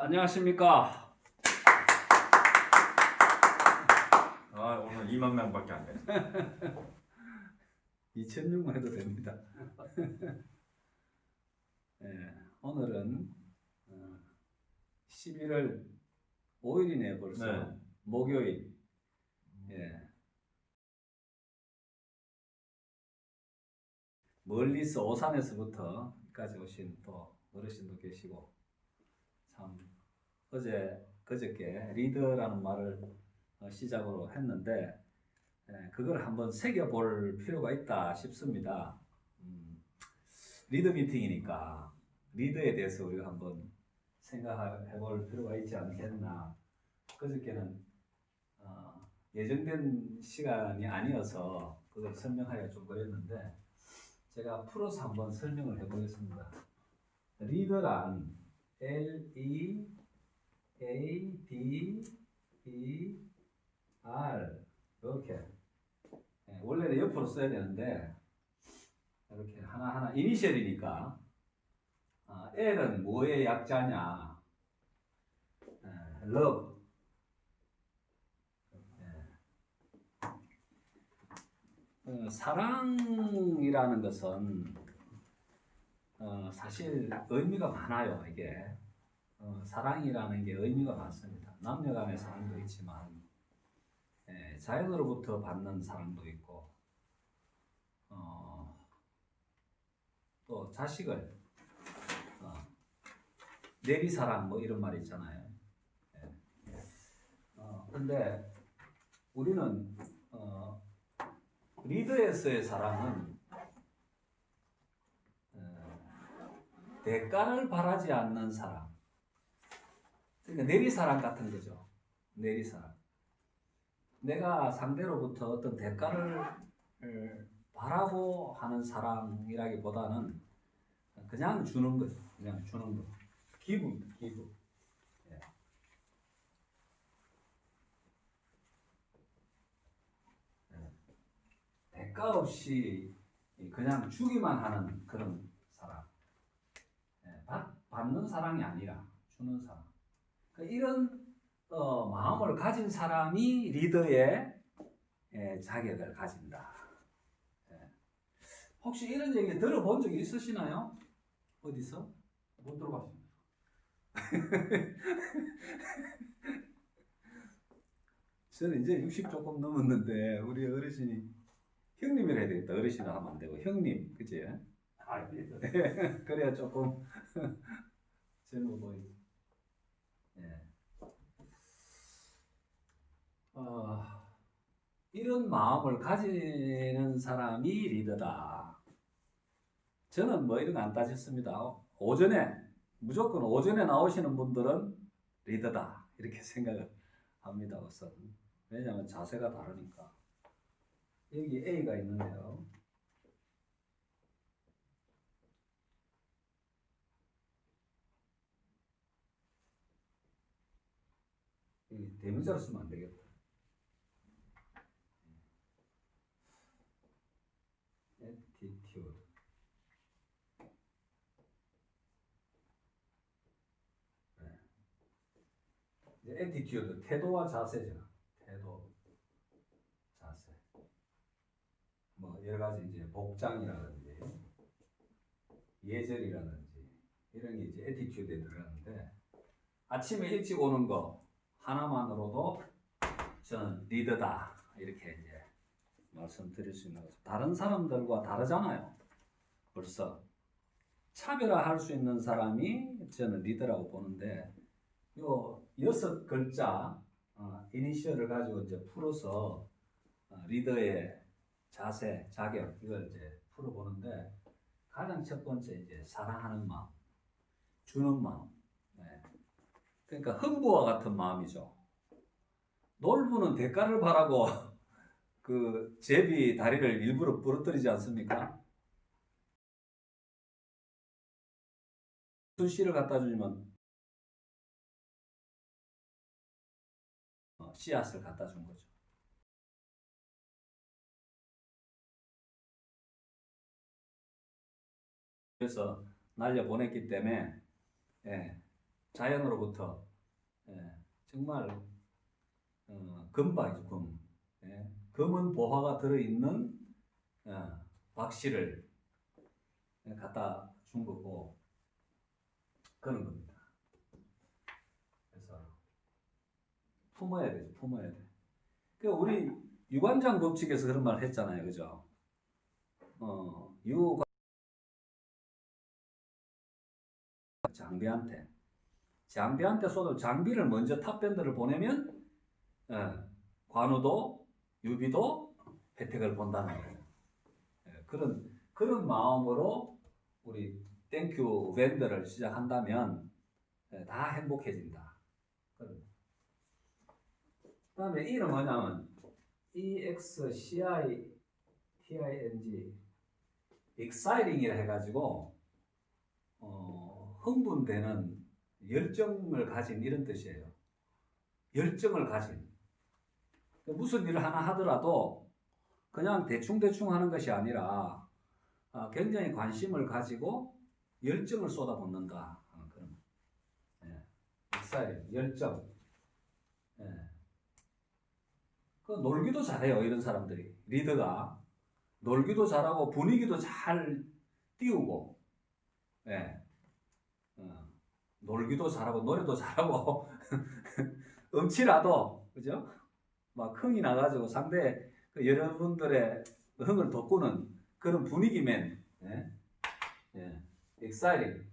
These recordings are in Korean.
안녕하십니까. 오늘 2만 명밖에 안 되네. 2006만 해도 됩니다. 예, 오늘은 11월 5일이네요, 벌써. 네. 목요일. 예. 멀리서 오산에서부터까지 오신 또 어르신도 계시고, 참 그저께 리더라는 말을 시작으로 했는데, 그걸 한번 새겨볼 필요가 있다 싶습니다. 리더 미팅이니까 리더에 대해서 우리가 한번 생각해 볼 필요가 있지 않겠나. 그저께는 예정된 시간이 아니어서 그걸 설명하기가 좀 그랬는데, 제가 풀어서 한번 설명을 해보겠습니다. 리더란 L-E-A-D-E-R 이렇게, 원래는 옆으로 써야 되는데 이렇게 하나하나 이니셜이니까, L은 뭐의 약자냐? love. 사랑이라는 것은 사실 의미가 많아요. 이게 사랑이라는 게 의미가 많습니다. 남녀 간의 사랑도 있지만, 자연으로부터 받는 사랑도 있고, 또 자식을 내리사랑 뭐 이런 말이 있잖아요. 근데 우리는 리더에서의 사랑은 대가를 바라지 않는 사랑. 그러니까 내리사랑 같은 거죠. 내리사랑. 내가 상대로부터 어떤 대가를 바라고 하는 사랑이라기보다는 그냥 주는 거죠. 그냥 주는 거. 기부. 예. 대가 없이 그냥 주기만 하는 그런 사랑. 받는 사랑이 아니라 주는 사랑. 그러니까 이런 마음을 가진 사람이 리더의 자격을 가진다. 혹시 이런 얘기 들어본 적 있으시나요? 어디서? 못 들어봤습니다. 저는 이제 60 조금 넘었는데 우리 어르신이 형님이라 해야 되겠다. 어르신을 하면 안 되고 형님, 그치? 예. 그래야 조금 젊어 보이지. 예. 이런 마음을 가지는 사람이 리더다. 저는 뭐 이런 거 안 따졌습니다. 무조건 오전에 나오시는 분들은 리더다. 이렇게 생각을 합니다, 우선. 왜냐하면 자세가 다르니까. 여기 A가 있는데요. 여기 대문자로 쓰면 안 되겠다. attitude. 이제 attitude, 태도와 자세죠. 태도, 자세. 뭐 여러 가지 이제 복장이라든지 예절이라든지 이런 게 이제 attitude에 들어가는데, 아침에 일찍 오는 거 하나만으로도 저는 리더다 이렇게 이제 말씀드릴 수 있는 거죠. 다른 사람들과 다르잖아요. 벌써 차별화할 수 있는 사람이 저는 리더라고 보는데, 요 6글자 이니셜을 가지고 이제 풀어서 리더의 자세, 자격 이걸 이제 풀어보는데, 가장 첫 번째 이제 사랑하는 마음, 주는 마음. 그러니까 흥부와 같은 마음이죠. 놀부는 대가를 바라고 그 제비 다리를 일부러 부러뜨리지 않습니까? 순씨를 갖다 주면 씨앗을 갖다 준 거죠. 그래서 날려 보냈기 때문에, 자연으로부터 정말 금박이죠, 금. 금은 보화가 들어있는 박씨를 갖다 준 거고 그런 겁니다. 그래서 품어야 되죠, 품어야 돼. 그 우리 유관장 법칙에서 그런 말 했잖아요, 그죠? 장비한테 쏟아 장비를 먼저 탑밴드를 보내면 관우도 유비도 혜택을 본다는 거예요. 그런 마음으로 우리 땡큐 밴드를 시작한다면 다 행복해진다. 그다음에 E는 뭐냐면 EXCITING exciting이라 해가지고 흥분되는 열정을 가진 이런 뜻이에요. 열정을 가진. 무슨 일을 하나 하더라도 그냥 대충대충 하는 것이 아니라 굉장히 관심을 가지고 열정을 쏟아붓는다. 그런 exciting, 열정. 그 놀기도 잘해요, 이런 사람들이. 리더가 놀기도 잘하고 분위기도 잘 띄우고, 놀기도 잘하고 노래도 잘하고 음치라도 그죠? 막 흥이 나가지고 상대 여러분들의 흥을 돋구는 그런 분위기맨, exciting.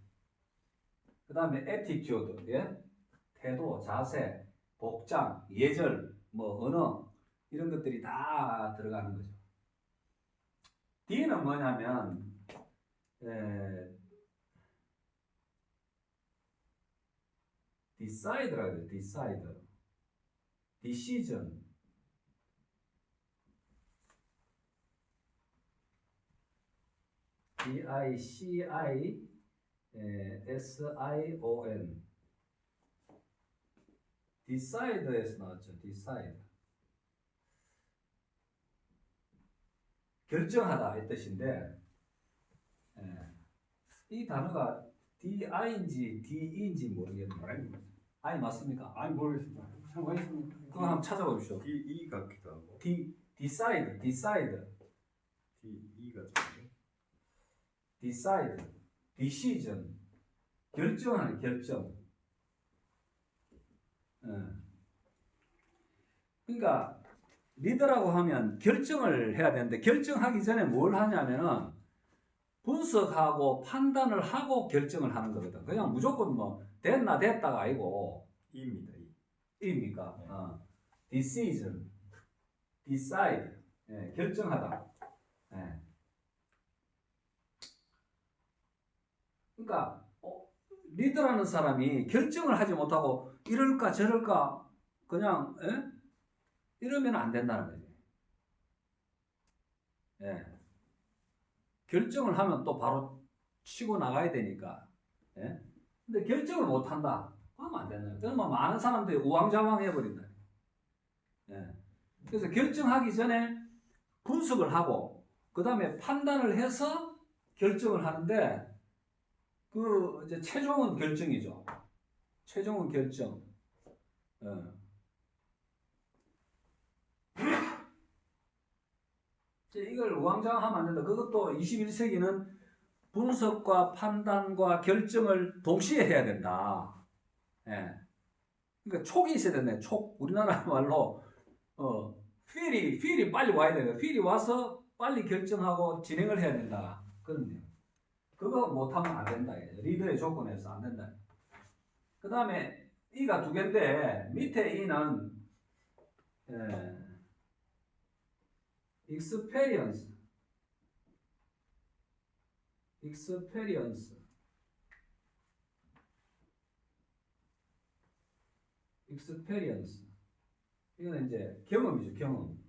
그 다음에 attitude, 태도, 자세, 복장, 예절, 뭐 언어 이런 것들이 다 들어가는 거죠. D는 뭐냐면 decide라고 해요. decide, decision, DICISION, decide에서 나왔죠. decide, 결정하다 이 뜻인데 이 단어가 DI인지 DE인지 모르겠네요. I 맞습니까? 아니 모르겠습니다. 상관이 있습니까? 그거 한번 찾아보십시오. D 같기도 하고 decide, D 같은데. decide, decision, 결정하는 결정. 그러니까 리더라고 하면 결정을 해야 되는데 결정하기 전에 뭘 하냐면은 분석하고 판단을 하고 결정을 하는 거거든. 그냥 무조건 뭐 됐나 됐다가 아니고 E입니다. E. 입니까? decision, decide, 결정하다. 그러니까 리더라는 사람이 결정을 하지 못하고 이럴까 저럴까 그냥 이러면 안 된다는 거지. 결정을 하면 또 바로 치고 나가야 되니까. 근데 결정을 못 한다. 그러면 안 된다. 그러면 많은 사람들이 우왕좌왕 해버린다. 그래서 결정하기 전에 분석을 하고 그 다음에 판단을 해서 결정을 하는데 그 이제 최종은 결정이죠. 최종은 결정. 이걸 우왕좌왕하면 안 된다. 그것도 21세기는 분석과 판단과 결정을 동시에 해야 된다. 그러니까 촉이 있어야 된다. 촉. 우리나라 말로 feel이 빨리 와야 된다. feel이 와서 빨리 결정하고 진행을 해야 된다. 그런 그거 못하면 안 된다. 리더의 조건에서 안 된다. 그 다음에 E가 두 개인데 밑에 E는 experience, 이거는 이제 경험이죠. 경험,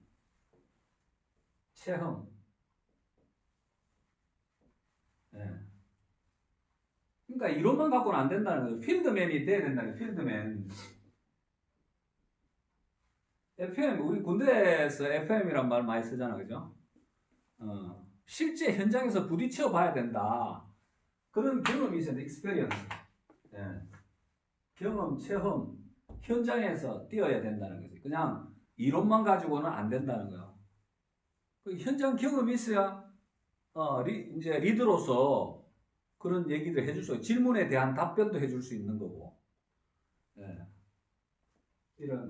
체험. 그러니까 이론만 갖고는 안 된다는 거죠. 필드맨이 돼야 된다는 거예요. 필드맨. FM, 우리 군대에서 FM이란 말 많이 쓰잖아, 그죠? 실제 현장에서 부딪혀 봐야 된다. 그런 경험이 있어야 돼, experience. 경험, 체험, 현장에서 뛰어야 된다는 거지. 그냥 이론만 가지고는 안 된다는 거야. 그 현장 경험이 있어야 이제 리더로서 그런 얘기를 해줄 수 있고 질문에 대한 답변도 해줄 수 있는 거고. 예. 이런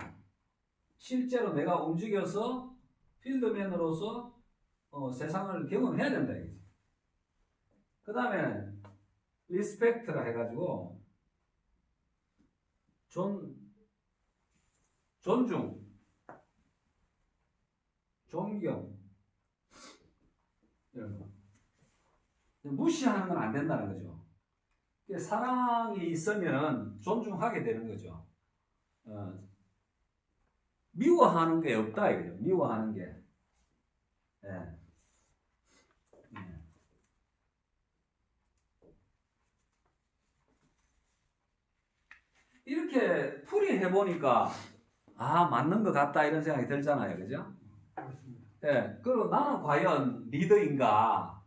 실제로 내가 움직여서 필드맨으로서 세상을 경험해야 된다 이거지. 그 다음에 리스펙트라 해가지고 존중, 존경 이런 거. 무시하는 건 안 된다는 거죠. 사랑이 있으면 존중하게 되는 거죠. 미워하는 게 없다 이거죠. 미워하는 게. 예. 예. 이렇게 풀이해 보니까 맞는 것 같다 이런 생각이 들잖아요, 그죠? 그렇습니다. 예. 그리고 나는 과연 리더인가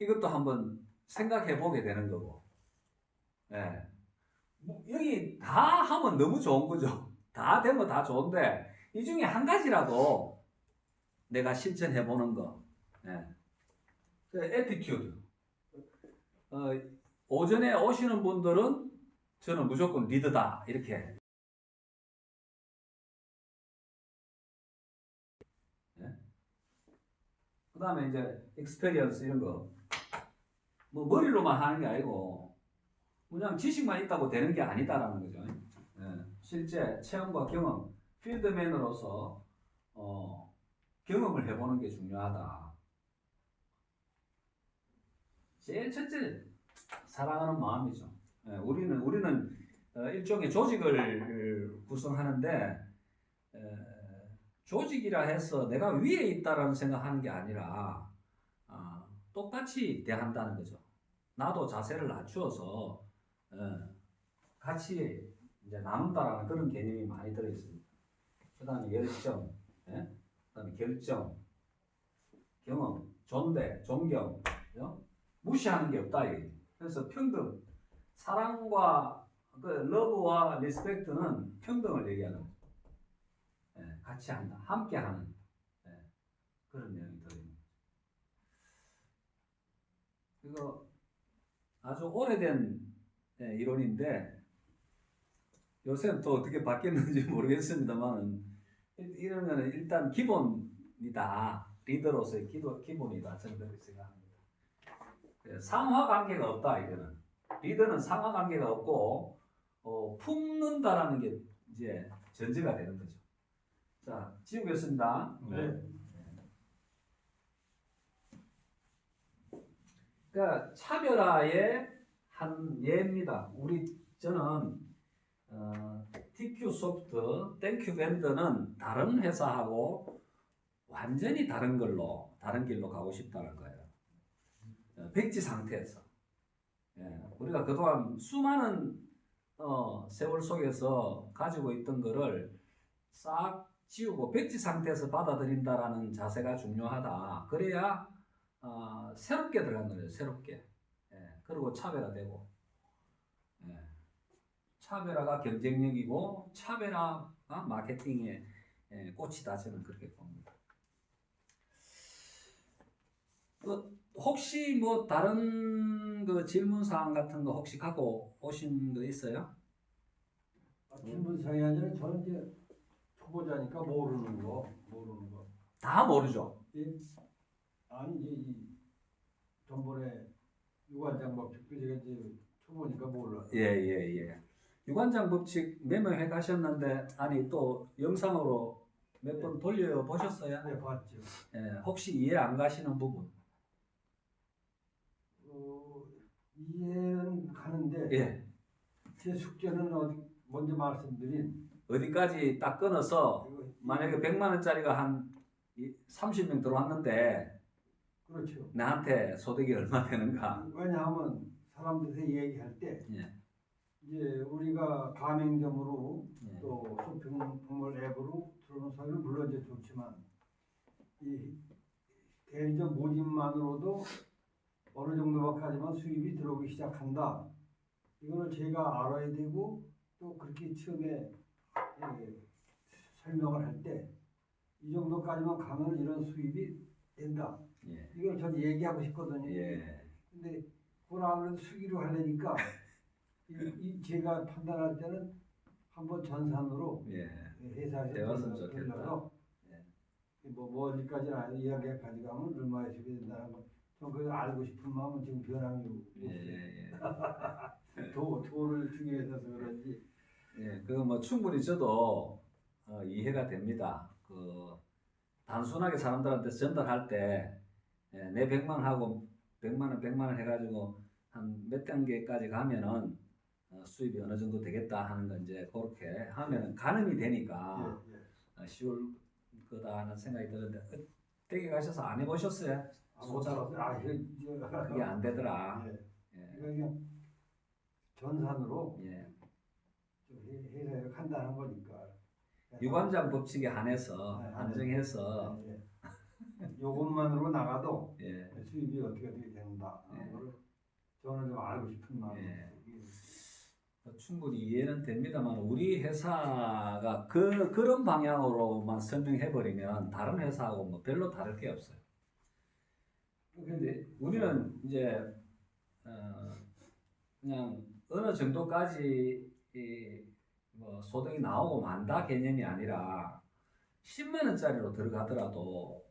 이것도 한번 생각해 보게 되는 거고. 예. 여기 다 하면 너무 좋은 거죠. 다 되면 다 좋은데 이 중에 한 가지라도 내가 실천해 보는 거. 예. 그 애티튜드. 오전에 오시는 분들은 저는 무조건 리더다 이렇게. 예? 그 다음에 이제 experience 이런 거. 뭐 머리로만 하는 게 아니고 그냥 지식만 있다고 되는 게 아니다라는 거죠. 예. 실제 체험과 경험, 필드맨으로서 경험을 해보는 게 중요하다. 제일 첫째 사랑하는 마음이죠. 예. 우리는 일종의 조직을 구성하는데 조직이라 해서 내가 위에 있다라는 생각하는 게 아니라 똑같이 대한다는 거죠. 나도 자세를 낮추어서 같이 이제 나눈다라는 그런 개념이 많이 들어 있습니다. 그다음에 열정, 그다음에 결정, 경험, 존대, 존경, 그죠? 무시하는 게 없다 이게. 그래서 평등, 사랑과 그 러브와 리스펙트는 평등을 얘기하는 거죠. 같이 한다, 함께하는 그런 내용이 들어있는 거죠. 이거 아주 오래된 이론인데 요새는 또 어떻게 바뀌었는지 모르겠습니다만 이런 거는 일단 기본이다. 리더로서의 기본이다. 저는 그렇게 생각합니다. 상하관계가 없다. 이거는 리더는 상하관계가 없고 품는다라는 게 이제 전제가 되는 거죠. 자, 지우겠습니다. 네. 그러니까 차별화의 한 예입니다. 저는 TQ 소프트, 땡큐 밴드는 다른 회사하고 완전히 다른 길로 가고 싶다는 거예요. 백지 상태에서. 우리가 그동안 수많은 세월 속에서 가지고 있던 거를 싹 지우고 백지 상태에서 받아들인다라는 자세가 중요하다. 그래야 새롭게 들어간 거예요. 새롭게. 그리고 차별화되고. 차별화가 경쟁력이고 차별화가 마케팅의 꽃이다. 저는 그렇게 봅니다. 혹시 뭐 다른 그 질문 사항 같은 거 혹시 갖고 오신 거 있어요? 질문상이 아니라 저는 이제 초보자니까 모르는 거. 다 모르죠. 아니 이제 이 전번에 유관장 법칙도 제가 이제 초보니까 몰라. 예. 유관장 법칙 메모해 가셨는데 또 영상으로 몇 번 돌려 보셨어요? 네, 봤죠. 혹시 이해 안 가시는 부분? 이해는 가는데 제 숙제는 먼저 말씀드린 어디까지 딱 끊어서 이거 만약에 100만 원짜리가 한 30명 들어왔는데 그렇죠. 나한테 소득이 얼마 되는가? 왜냐하면 사람들이 얘기할 때 이제 우리가 가맹점으로 또 쇼핑몰 앱으로 들어오는 사람은 물론 이제 좋지만 이 대리점 모집만으로도 어느 정도밖에 하지만 수입이 들어오기 시작한다. 이거를 제가 알아야 되고 또 그렇게 처음에 설명을 할 때 이 정도까지만 가면 이런 수입이 된다. 예. 이걸 전 얘기하고 싶거든요. 예. 근데 그걸 아무래도 수기로 하려니까 제가 판단할 때는 한번 전산으로 예. 회사에서 되었으면 좋겠다. 돌려서 뭐 어디까지는 아니고 이야기까지 가면 얼마에 수입이 된다는 거. 전 그걸 알고 싶은 마음은 지금 변함이 예. 없어요. 예. 도를 주기 위해서 그런지. 예. 그 뭐 충분히 저도 이해가 됩니다. 그 단순하게 사람들한테 전달할 때 내 100만 하고 100만 원 해가지고 한 몇 단계까지 가면은 수입이 어느 정도 되겠다 하는 건 이제 그렇게 하면은 가늠이 되니까 쉬울 거다 하는 생각이 드는데 댁에 가셔서 안 해보셨어요? 소자로 그게 안 되더라. 예. 그냥 전산으로 예. 회사에서 판단한 거니까. 유관장 법칙에 한해서 한정해서 요것만으로 나가도 예. 수입이 어떻게 된다. 그걸 저는 좀 알고 싶은 마음이 예. 충분히 이해는 됩니다만 우리 회사가 그런 방향으로만 설명해 버리면 다른 회사하고 뭐 별로 다를 게 없어요. 근데 우리는 이제 그냥 어느 정도까지 뭐 소득이 나오고 만다 개념이 아니라 10만 원짜리로 들어가더라도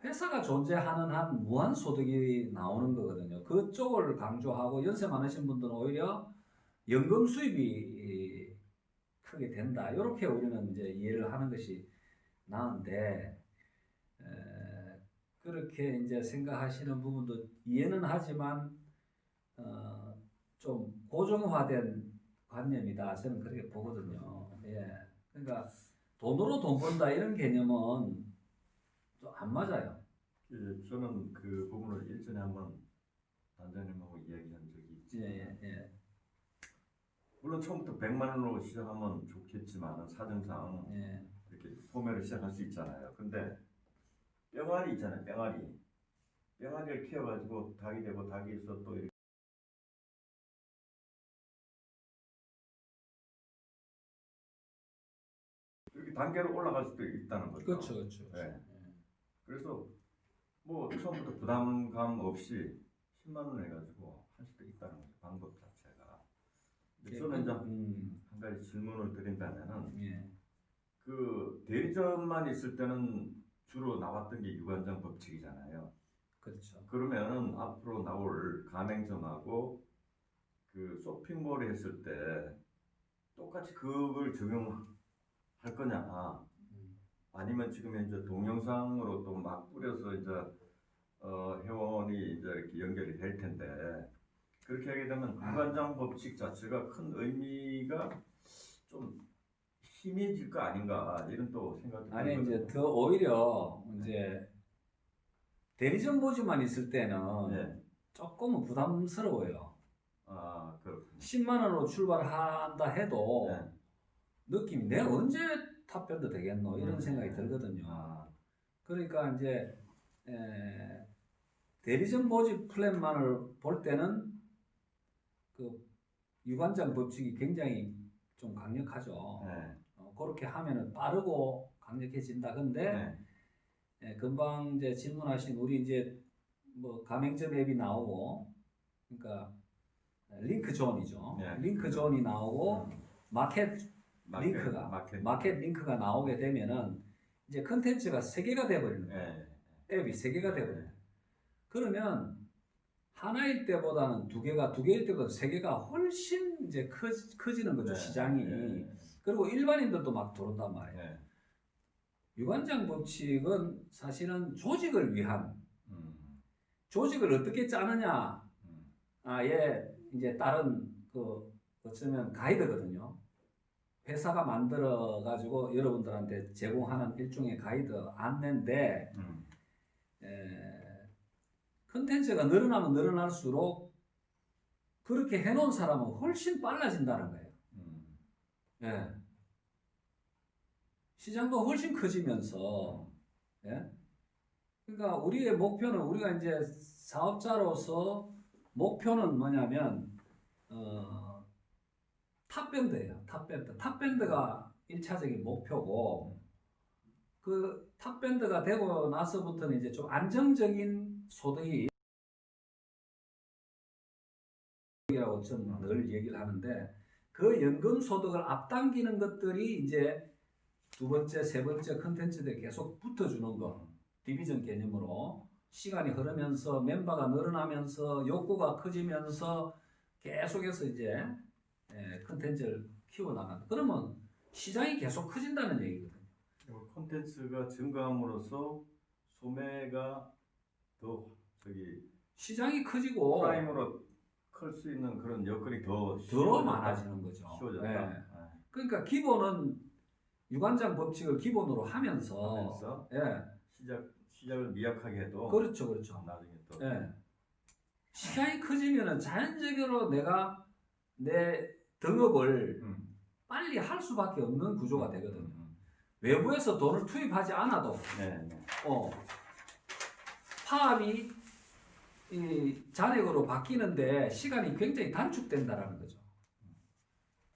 회사가 존재하는 한 무한 소득이 나오는 거거든요. 그쪽을 강조하고 연세 많으신 분들은 오히려 연금 수입이 크게 된다. 이렇게 우리는 이제 이해를 하는 것이 나은데 그렇게 이제 생각하시는 부분도 이해는 하지만 좀 고정화된 관념이다. 저는 그렇게 보거든요. 예. 그러니까 돈으로 돈 번다 이런 개념은 좀 안 맞아요. 예, 저는 그 부분을 일전에 한번 단장님하고 이야기한 적이 있지만 예. 물론 처음부터 100만 원으로 시작하면 좋겠지만 사정상 예. 이렇게 소매를 시작할 수 있잖아요. 근데 뿅아리 있잖아요. 뿅아리를 키워가지고 닭이 되고 닭에서 또 이렇게 단계로 올라갈 수도 있다는 거죠. 그렇죠. 네. 그래서 뭐 처음부터 부담감 없이 10만 원 해가지고 할 수도 있다는 거죠. 방법 자체가. 근데 저는 이제 한 가지 질문을 드린다면은 예. 그 대리점만 있을 때는 주로 나왔던 게 유관장 법칙이잖아요. 그렇죠. 그러면은 앞으로 나올 가맹점하고 그 쇼핑몰에 했을 때 똑같이 그걸 적용할 거냐? 아니면 지금 이제 동영상으로 또 막 뿌려서 이제 회원이 이제 이렇게 연결이 될 텐데 그렇게 하게 되면 유관장 법칙 자체가 큰 의미가 좀 희미해질 거 아닌가 이런 또 생각이 아니 들거든요. 이제 더 오히려 이제 대리점 모집만 있을 때는 네. 조금은 부담스러워요. 아, 그렇군요. 10만 원으로 출발한다 해도 네. 느낌이 내가 언제 탑밴드 되겠노 이런 생각이 들거든요. 아, 그러니까 이제 대리점 모집 플랜만을 볼 때는 그 유관장 법칙이 굉장히 좀 강력하죠. 네. 그렇게 하면은 빠르고 강력해진다. 근데 금방 이제 질문하신 우리 이제 뭐 가맹점 앱이 나오고 그러니까 링크 존이죠. 네. 링크 존이 나오고 마켓 링크가 나오게 되면은 이제 컨텐츠가 세 개가 돼버리는 거예요. 앱이 세 개가 돼버려요. 그러면 하나일 때보다는 두 개일 때보다 세 개가 훨씬 이제 커지는 거죠. 시장이. 그리고 일반인들도 막 들어온단 말이에요. 유관장 법칙은 사실은 조직을 위한 조직을 어떻게 짜느냐 예 이제 다른 그 어쩌면 가이드거든요. 회사가 만들어 가지고 여러분들한테 제공하는 일종의 가이드 안내인데 컨텐츠가 늘어나면 늘어날수록 그렇게 해놓은 사람은 훨씬 빨라진다는 거예요. 예. 시장도 훨씬 커지면서 예? 그러니까 우리의 목표는 우리가 이제 사업자로서 목표는 뭐냐면 탑밴드예요. 탑밴드. 탑밴드가 1차적인 목표고 그 탑밴드가 되고 나서부터는 이제 좀 안정적인 소득이 라고 저는 늘 얘기를 하는데 그 연금 소득을 앞당기는 것들이 이제 두 번째, 세 번째 컨텐츠들이 계속 붙어주는 거. 디비전 개념으로 시간이 흐르면서 멤버가 늘어나면서 욕구가 커지면서 계속해서 이제 컨텐츠를 키워나간다. 그러면 시장이 계속 커진다는 얘기거든요. 콘텐츠가 증가함으로써 소매가 더 시장이 커지고 프라임으로 클 수 있는 그런 여건이 더 많아지는 거죠. 쉬워졌다. 예. 그러니까 기본은 유관장 법칙을 기본으로 하면서 하면서 예. 시작을 미약하게 해도 그렇죠. 나중에 또 예. 시장이 커지면은 자연적으로 내가 내 등업을 빨리 할 수밖에 없는 구조가 되거든요. 외부에서 돈을 투입하지 않아도 네. 파업이 이 잔액으로 바뀌는데 시간이 굉장히 단축된다라는 거죠.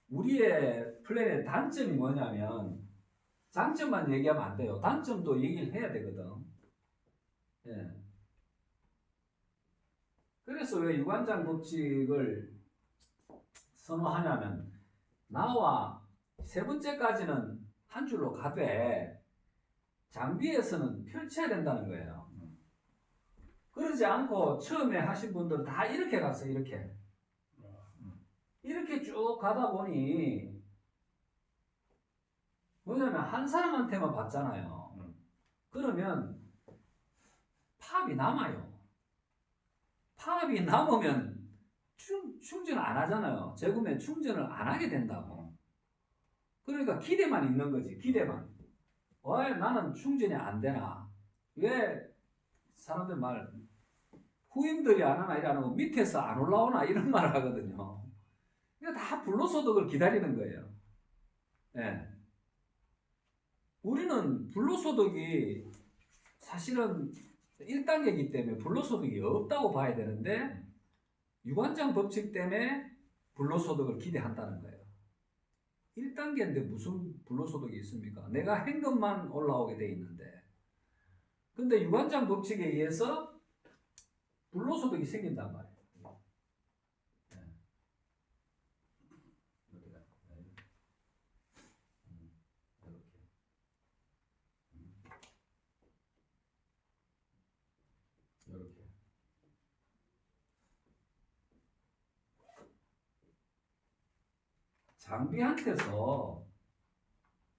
우리의 플랜의 단점이 뭐냐면 장점만 얘기하면 안 돼요. 단점도 얘기를 해야 되거든. 예. 그래서 왜 유관장 법칙을 선호하냐면 나와 세 번째까지는 한 줄로 가되 장비에서는 펼쳐야 된다는 거예요. 그러지 않고 처음에 하신 분들 다 이렇게 갔어요. 이렇게 쭉 가다 보니 뭐냐면 한 사람한테만 받잖아요. 그러면 파업이 남아요. 파업이 남으면 충전을 안 하잖아요. 재구매 충전을 안 하게 된다고. 그러니까 기대만 있는 거지. 기대만. 왜 나는 충전이 안 되나? 왜 사람들 말 후임들이 안 하나 이러는 거 밑에서 안 올라오나 이런 말을 하거든요. 그러니까 다 불로소득을 기다리는 거예요. 예. 우리는 불로소득이 사실은 1단계이기 때문에 불로소득이 없다고 봐야 되는데 유관장 법칙 때문에 불로소득을 기대한다는 거예요. 1단계인데 무슨 불로소득이 있습니까? 내가 현금만 올라오게 돼 있는데. 근데 유관장 법칙에 의해서 불로소득이 생긴단 말이에요. 이렇게.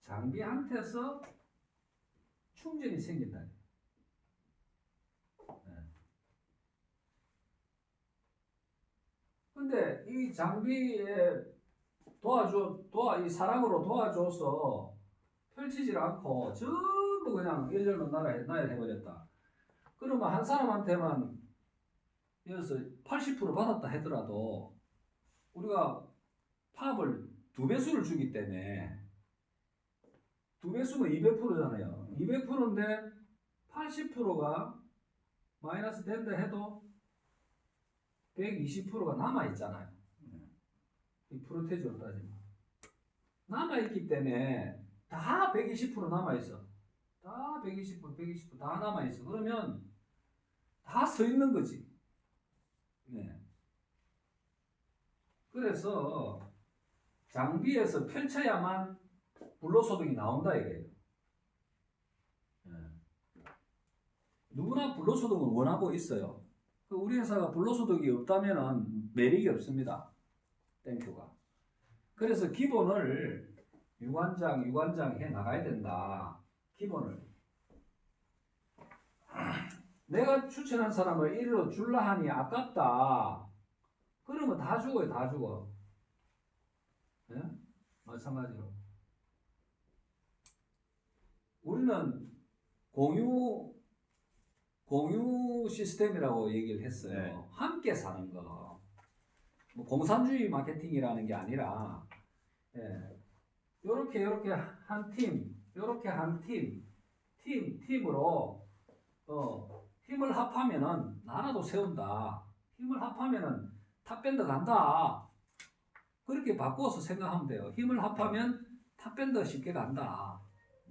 장비한테서 충전이 생긴다. 근데 이 장비에 이 사람으로 도와줘서 펼치질 않고 전부 그냥 일렬로 나열해버렸다. 그러면 한 사람한테만 예를 들어서 80% 받았다 하더라도 우리가 파업을 2배수를 주기 때문에 2배수면 200%잖아요. 200%인데 80%가 마이너스 된다 해도 120%가 남아있잖아요. 이 프로테이지로 따지면. 남아있기 때문에 다 120% 남아있어. 다 120% 다 남아있어. 그러면 다 서 있는 거지. 네. 그래서 장비에서 펼쳐야만 불로소득이 나온다 이거예요. 네. 누구나 불로소득을 원하고 있어요. 우리 회사가 불로소득이 없다면 매력이 없습니다. 땡큐가. 그래서 기본을 유관장 해 나가야 된다. 기본을. 내가 추천한 사람을 이리로 줄라 하니 아깝다. 그러면 다 죽어요. 다 죽어. 네? 마찬가지로. 우리는 공유 시스템이라고 얘기를 했어요. 네. 함께 사는 거. 뭐 공산주의 마케팅이라는 게 아니라, 요렇게 한 팀, 요렇게 한 팀으로, 힘을 합하면은 나라도 세운다. 힘을 합하면은 탑밴드 간다. 그렇게 바꿔서 생각하면 돼요. 힘을 합하면 탑밴드가 쉽게 간다.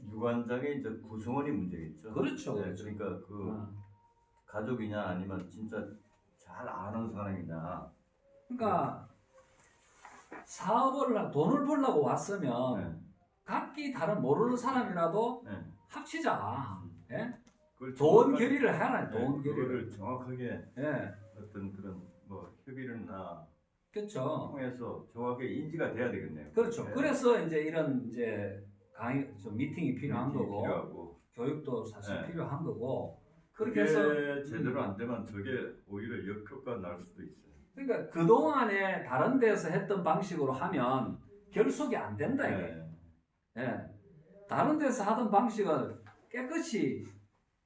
유관장의 이제 구성원이 문제겠죠. 그렇죠. 네, 그렇죠. 그러니까 그 어. 가족이냐 아니면 진짜 잘 아는 사람이냐. 그러니까 돈을 벌려고 왔으면 네. 각기 다른 모르는 사람이라도 네. 합치자. 예? 그걸 돈 정확하게- 결의를 해라. 네, 돈 결의를. 그거를 정확하게 예. 어떤 그런 뭐 협의나 그렇죠. 통해서 정확하게 인지가 돼야 되겠네요. 그렇죠. 네. 그래서 이제 이런 이제 강의, 좀 미팅이 필요한 미팅이 거고, 필요하고. 교육도 사실 네. 필요한 거고. 그렇게 그게 해서 제대로 안 되면 저게 오히려 역효과 날 수도 있어요. 그러니까 그 동안에 다른 데서 했던 방식으로 하면 결속이 안 된다 이게. 네. 예. 다른 데서 하던 방식은 깨끗이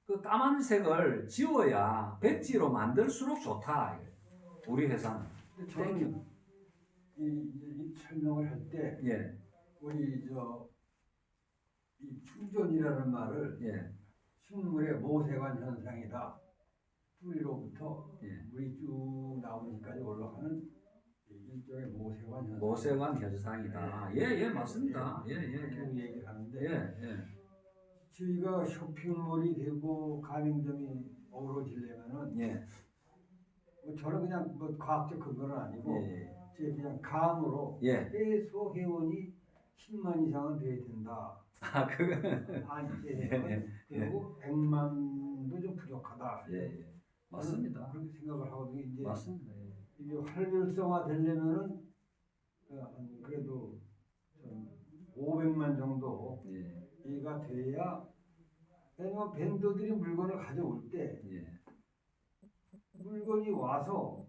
그 까만색을 지워야 백지로 만들수록 좋다. 이게. 우리 회사는. 근데 저는 이 설명을 할 때 예, 우리 이 충전이라는 말을 예, 식물의 모세관 현상이다. 뿌리로부터 예. 물이 쭉 나오니까지 올라가는 일종의 모세관 현상. 모세관 현상이다. 예, 예, 맞습니다. 예, 예, 이렇게 예. 얘기를 하는데 예, 예. 저희가 쇼핑몰이 되고 가맹점이 어우러지려면은 예, 저는 그냥 뭐 과학적 근거는 아니고 예, 제 그냥 감으로 예. 최소 회원이 10만 이상은 돼야 된다. 아, 그거. 아니, 예, 그리고 100만도 좀 부족하다. 예, 예. 맞습니다. 그렇게 생각을 하거든요. 이제 맞습니다. 예. 이게 활발성화 되려면은 그래도 좀 500만 정도 예, 이가 돼야, 왜냐면 벤더들이 물건을 가져올 때 예. 물건이 와서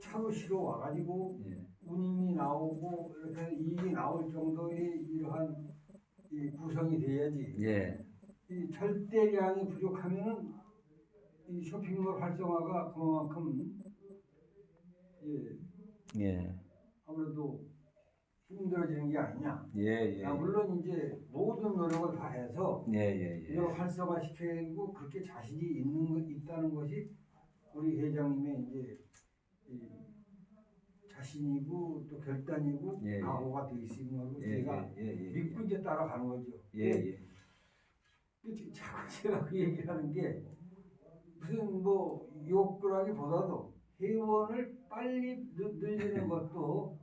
차로 실어 와가지고 예. 운임이 나오고 이렇게 이익이 나올 정도의 이러한 이 구성이 돼야지. 예. 이 절대량이 부족하면은 이 쇼핑몰 활성화가 그만큼 예. 아무래도 힘들어지는 게 아니냐. 예, 예. 물론 이제 모든 노력을 다 해서 예, 예, 이걸 예. 활성화시키고 그렇게 자신이 있다는 것이 우리 회장님의 이제 이 자신이고 또 결단이고 예, 예. 각오가 되어 있는 거고 예, 제가 예, 예, 예. 믿고 이제 따라가는 거죠. 예, 예. 자꾸 제가 그 얘기를 하는 게 무슨 뭐 욕구라기보다도 회원을 빨리 늘리는 것도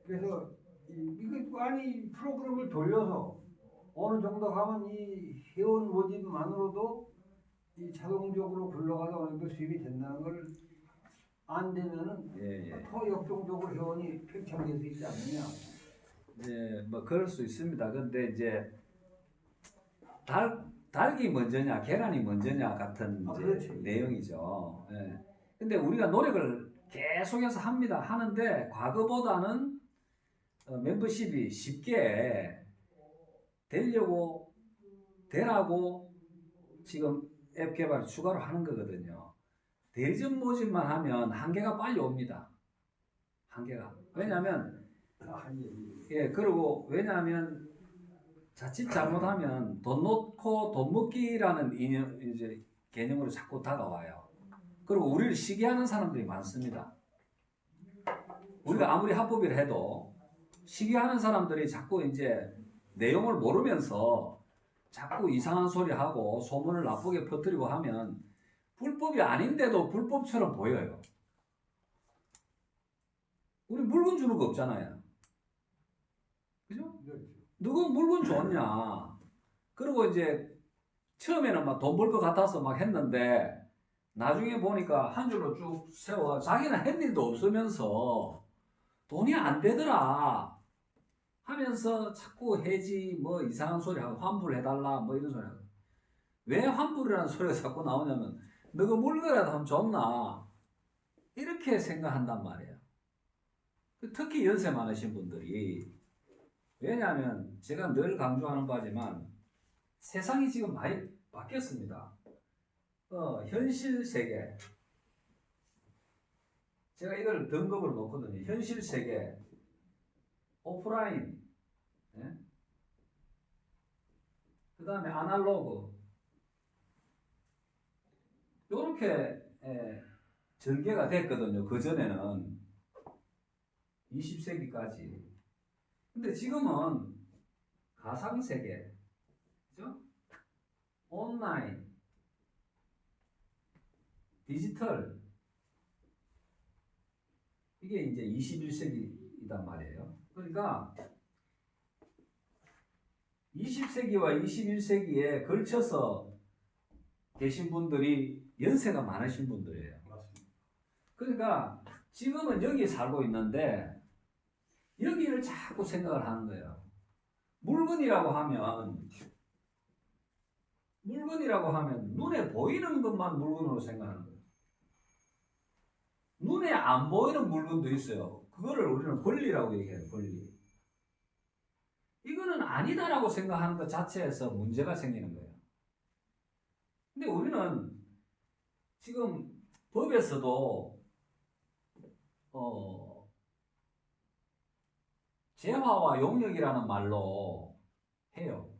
그래서 이거 아니 프로그램을 돌려서 어느 정도 가면 이 회원 모집만으로도 이 자동적으로 굴러가서 어느 정도 수입이 된다는 걸 안 되면은 예, 예. 더 역동적으로 회원이 팽창될 수 있지 않느냐. 예, 뭐 그럴 수 있습니다. 근데 이제 닭이 먼저냐, 계란이 먼저냐 같은 이제 그렇지. 내용이죠. 예. 근데 우리가 노력을 계속해서 합니다. 하는데 과거보다는 멤버십이 쉽게 되라고 지금 앱 개발을 추가로 하는 거거든요. 대리점 모집만 하면 한계가 빨리 옵니다. 한계가. 왜냐하면 예, 그리고 왜냐하면 자칫 잘못하면 돈 놓고 돈 먹기라는 이제 개념으로 자꾸 다가와요. 그리고 우리를 시기하는 사람들이 많습니다. 우리가 아무리 합법이라 해도 시기하는 사람들이 자꾸 이제 내용을 모르면서 자꾸 이상한 소리 하고 소문을 나쁘게 퍼뜨리고 하면 불법이 아닌데도 불법처럼 보여요. 우리 물건 주는 거 없잖아요. 그죠? 누가 물건 줬냐? 그리고 이제 처음에는 막 돈 벌 것 같아서 막 했는데 나중에 보니까 한 줄로 쭉 세워 자기는 한 일도 없으면서 돈이 안 되더라 하면서 자꾸 해지 뭐 이상한 소리 하고 환불해달라 뭐 이런 소리 하고. 왜 환불이라는 소리가 자꾸 나오냐면 너가 물건이라도 하면 좋나 이렇게 생각한단 말이에요. 특히 연세 많으신 분들이. 왜냐하면 제가 늘 강조하는 바지만 세상이 지금 많이 바뀌었습니다. 현실 세계. 제가 이걸 등급으로 놓거든요. 현실 세계, 오프라인, 예? 그 다음에 아날로그. 이렇게 전개가 됐거든요. 그전에는. 20세기까지. 근데 지금은 가상세계, 그죠? 온라인, 디지털, 이게 이제 21세기이단 말이에요. 그러니까 20세기와 21세기에 걸쳐서 계신 분들이 연세가 많으신 분들이에요. 맞습니다. 그러니까 지금은 여기 살고 있는데 여기를 자꾸 생각을 하는 거예요. 물건이라고 하면 눈에 보이는 것만 물건으로 생각하는 거예요. 눈에 안 보이는 물건도 있어요. 그거를 우리는 권리라고 얘기해요. 권리. 이거는 아니다라고 생각하는 것 자체에서 문제가 생기는 거예요. 근데 우리는 지금 법에서도 재화와 용역이라는 말로 해요.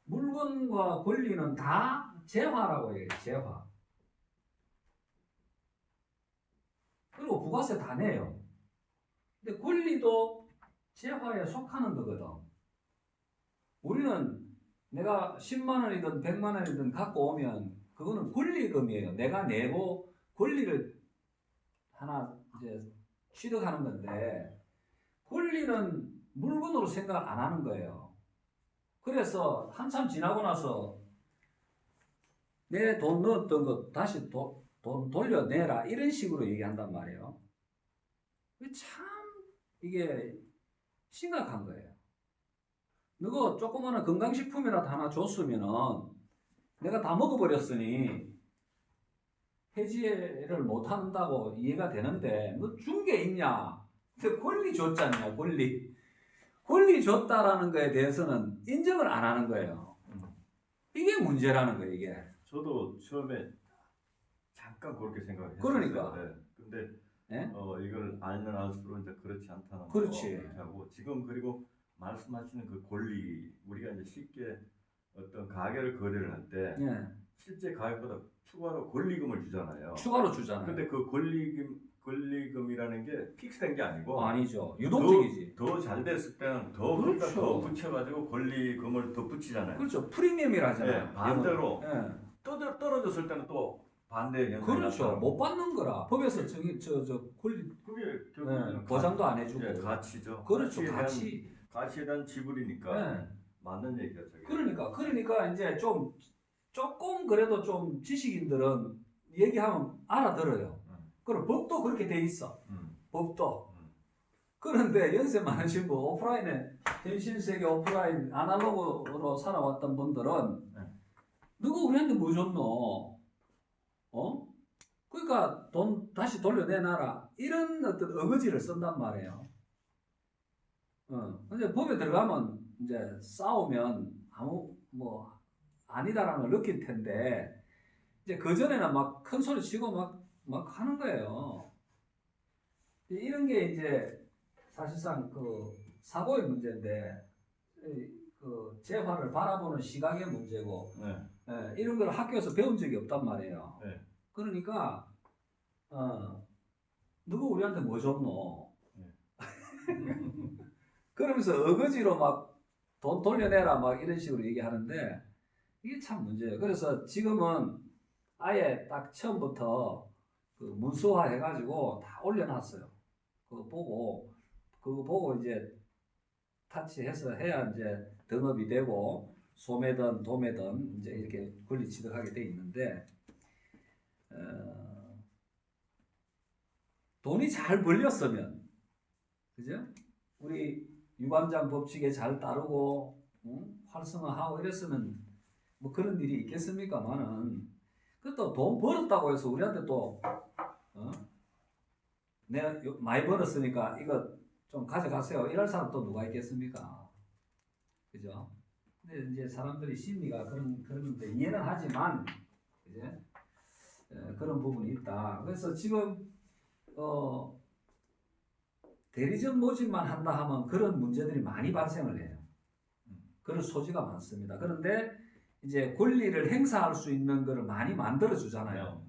물건과 권리는 다 재화라고 해요. 재화. 그리고 부가세 다 내요. 근데 권리도 재화에 속하는 거거든. 우리는 내가 10만 원이든 100만 원이든 갖고 오면 그거는 권리금이에요. 내가 내고 권리를 하나 이제 취득하는 건데 권리는 물건으로 생각 안 하는 거예요. 그래서 한참 지나고 나서 내 돈 넣었던 거 다시 돈 돌려내라 이런 식으로 얘기한단 말이에요. 참 이게 심각한 거예요. 누구 조그마한 건강식품이라도 하나 줬으면은 내가 다 먹어버렸으니 해지를 못 한다고 이해가 되는데 너 준 게 있냐? 권리 줬잖아요. 권리 줬다라는 거에 대해서는 인정을 안 하는 거예요. 이게 문제라는 거예요. 이게. 저도 처음에 잠깐 그렇게 생각했어요. 그러니까. 네. 근데 네? 이걸 알면 알수록 이제 그렇지 않다는 그렇지. 거 하고 지금 그리고 말씀하시는 그 권리 우리가 이제 쉽게 어떤 가게를 거래를 할 때 예. 실제 가격보다 추가로 권리금을 주잖아요. 추가로 주잖아요. 근데 그 권리금이라는 게 픽스된 게 아니고 아니죠. 유동적이지. 더 잘 됐을 때는 더 그렇죠. 그러니까 더 붙여가지고 권리금을 더 붙이잖아요. 그렇죠. 프리미엄이라 하잖아요. 네, 반대로 예. 떨어졌을 때는 또 반대 현상이 그렇죠. 나타나고. 못 받는 거라. 법에서 저 권리 그게 결국에는 보장도 안 해주고. 가치죠. 그렇죠. 가치에 대한 지불이니까 예. 맞는 얘기야 저게. 그러니까 이제 조금 그래도 좀 지식인들은 얘기하면 알아들어요. 그리고 법도 그렇게 돼 있어. 법도. 그런데 연세 많으신 분, 오프라인에 현실세계 오프라인 아날로그로 살아왔던 분들은 누구 우리한테 뭐 줬노? 그러니까 돈 다시 돌려내놔라. 이런 어떤 어거지를 쓴단 말이에요. 근데 법에 들어가면 이제 싸우면 아무 뭐 아니다라는 걸 느낄 텐데 이제 그 전에는 막 큰 소리 치고 막 하는 거예요. 이런 게 이제 사실상 그 사고의 문제인데 그 재화를 바라보는 시각의 문제고 이런 걸 학교에서 배운 적이 없단 말이에요. 네. 그러니까 누구 우리한테 뭐 줬노? 그러면서 어거지로 막 돈 돌려내라 막 이런 식으로 얘기하는데 이게 참 문제예요. 그래서 지금은 아예 딱 처음부터 그 문서화 해가지고 다 올려놨어요. 그거 보고 이제 타치해서 해야 이제 등업이 되고 소매든 도매든 이제 이렇게 권리 취득하게 돼 있는데 돈이 잘 벌렸으면 그죠? 우리 유관장 법칙에 잘 따르고 활성화하고 이랬으면 뭐 그런 일이 있겠습니까만은 그것도 돈 벌었다고 해서 우리한테 또 내가 많이 벌었으니까 이거 좀 가져가세요 이럴 사람 또 누가 있겠습니까? 그죠? 근데 이제 사람들이 심리가 그런데 이해는 하지만 이제 그런 부분이 있다. 그래서 지금 대리점 모집만 한다 하면 그런 문제들이 많이 발생을 해요. 그런 소지가 많습니다. 그런데 이제 권리를 행사할 수 있는 거를 많이 만들어 주잖아요.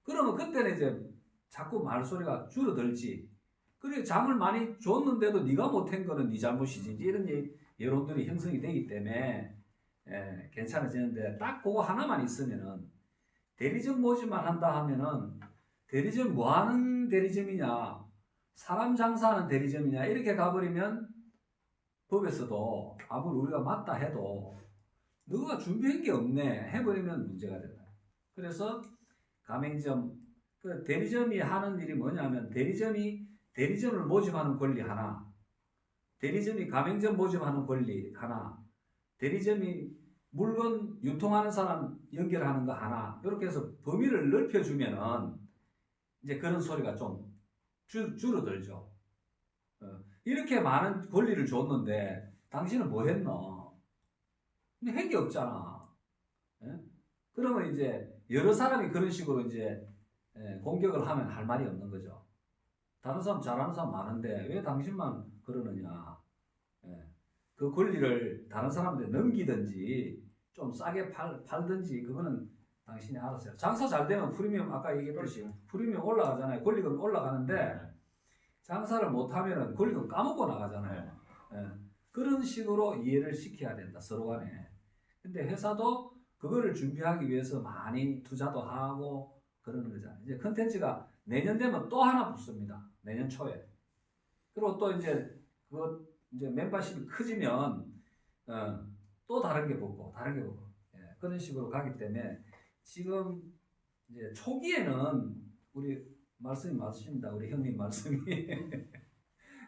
그러면 그때는 이제 자꾸 말소리가 줄어들지. 그리고 장을 많이 줬는데도 네가 못한 거는 네 잘못이지. 이제 이런 여론들이 형성이 되기 때문에 괜찮아지는데 딱 그거 하나만 있으면은 대리점 모집만 한다 하면은 대리점 뭐 하는 대리점이냐, 사람 장사하는 대리점이냐 이렇게 가버리면 법에서도 아무리 우리가 맞다 해도 너가 준비한 게 없네 해버리면 문제가 된다. 그래서 가맹점 그 대리점이 하는 일이 뭐냐면 대리점이 대리점을 모집하는 권리 하나, 대리점이 가맹점 모집하는 권리 하나, 대리점이 물건 유통하는 사람 연결하는 거 하나, 이렇게 해서 범위를 넓혀주면은 이제 그런 소리가 좀 줄어들죠. 이렇게 많은 권리를 줬는데 당신은 뭐 했노? 근데 한 게 없잖아. 예? 그러면 이제 여러 사람이 그런 식으로 이제 공격을 하면 할 말이 없는 거죠. 다른 사람 잘하는 사람 많은데 왜 당신만 그러느냐. 그 권리를 다른 사람한테 넘기든지 좀 싸게 팔든지 그거는 당신이 알아서 해요. 장사 잘 되면 프리미엄 아까 얘기했듯이 프리미엄 올라가잖아요. 권리금 올라가는데 장사를 못하면 권리금 까먹고 나가잖아요. 그런 식으로 이해를 시켜야 된다. 서로 간에. 근데 회사도 그거를 준비하기 위해서 많이 투자도 하고 그러는 거잖아요. 이제 컨텐츠가 내년 되면 또 하나 붙습니다. 내년 초에. 그리고 또 이제 그거 이제 멤버십이 커지면 또 다른 게 붙고 다른 게 붙고 그런 식으로 가기 때문에 지금 이제 초기에는 우리 말씀이 맞으십니다. 우리 형님 말씀이.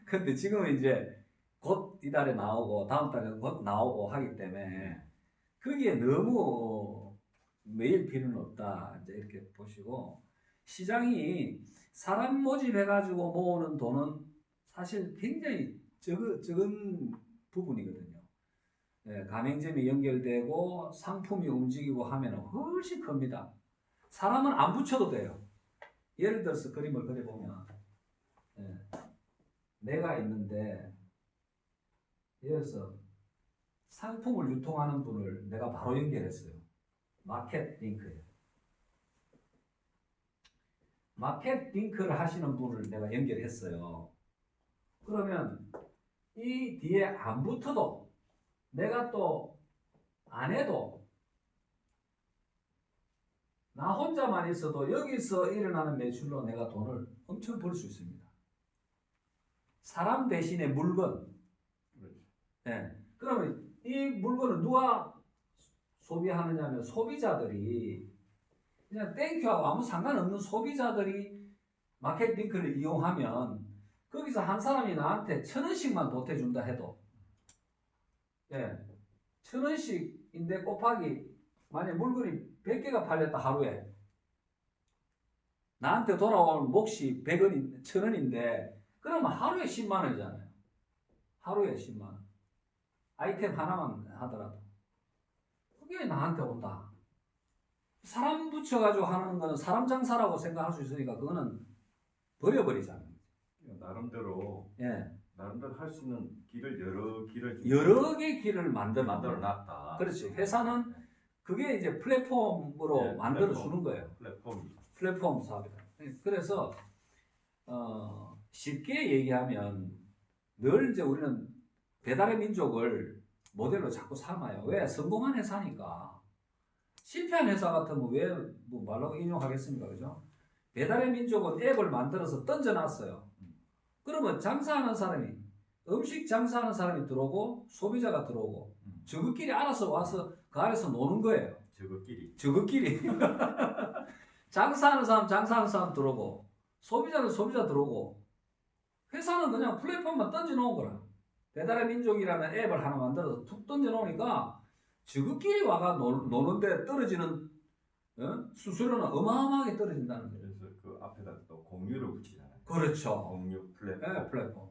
근데 지금은 이제 곧 이달에 나오고 다음 달에 곧 나오고 하기 때문에 거기에 너무 매일 필요는 없다. 이제 이렇게 보시고 시장이 사람 모집해가지고 모으는 돈은 사실 굉장히 적은 부분이거든요. 가맹점이 연결되고 상품이 움직이고 하면 훨씬 큽니다. 사람은 안 붙여도 돼요. 예를 들어서 그림을 그려보면 내가 있는데 예를 들어서 상품을 유통하는 분을 내가 바로 연결했어요. 마켓 링크에. 마켓 링크를 하시는 분을 내가 연결했어요. 그러면 이 뒤에 안 붙어도 내가 또 안 해도 나 혼자만 있어도 여기서 일어나는 매출로 내가 돈을 엄청 벌 수 있습니다. 사람 대신에 물건. 그러면 이 물건을 누가 소비하느냐 하면 소비자들이 그냥 땡큐하고 아무 상관없는 소비자들이 마켓 링크를 이용하면 거기서 한 사람이 나한테 1,000원씩만 보태준다 해도 1,000원씩인데 곱하기 만약 물건이 100개가 팔렸다 하루에 나한테 돌아오는 몫이 100원, 1,000원인데 그러면 하루에 10만 원이잖아요. 하루에 10만 원. 아이템 하나만 하더라도 그게 나한테 온다. 사람 붙여가지고 하는 거는 사람 장사라고 생각할 수 있으니까 그거는 버려버리잖아요. 나름대로 나름대로 할 수 있는 길을 여러 개 길을 만들어 놨다. 그렇지. 회사는 그게 이제 플랫폼으로 만들어 주는 거예요. 플랫폼 사업이다. 그래서 쉽게 얘기하면 늘 이제 우리는 배달의 민족을 모델로 자꾸 삼아요. 왜? 성공한 회사니까. 실패한 회사 같으면 왜 뭐 말로 인용하겠습니까? 그죠? 배달의 민족은 앱을 만들어서 던져놨어요. 그러면 장사하는 사람이 음식 장사하는 사람이 들어오고 소비자가 들어오고 저것끼리 알아서 와서 그 안에서 노는 거예요. 저것끼리 장사하는 사람 들어오고 소비자는 소비자 들어오고 회사는 그냥 플랫폼만 던져놓은 거라. 배달의 민족이라는 앱을 하나 만들어서 툭 던져놓으니까 저것끼리 와가 노는데 떨어지는 수수료는 어마어마하게 떨어진다는 거예요. 그래서 그 앞에다 또 공유를 붙이잖아요. 그렇죠. 공유 플랫폼. 네, 플랫폼.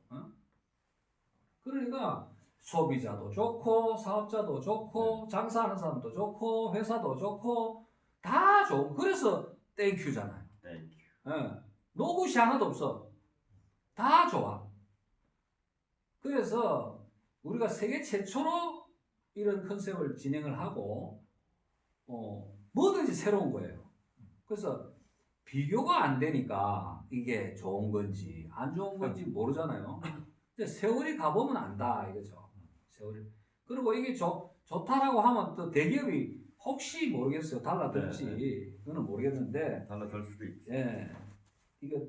그러니까 소비자도 좋고 사업자도 좋고 장사하는 사람도 좋고 회사도 좋고 다 좋고 그래서 땡큐잖아요. 땡큐. 노굿이 하나도 없어. 다 좋아. 그래서 우리가 세계 최초로 이런 컨셉을 진행을 하고 뭐든지 새로운 거예요. 그래서 비교가 안 되니까 이게 좋은 건지 안 좋은 건지 모르잖아요. 근데 세월이 가보면 안다 이거죠. 세월이. 그리고 이게 좋다라고 하면 또 대기업이 혹시 모르겠어요. 달라들지. 그거는 모르겠는데, 달라질 수도 있지. 예. 이게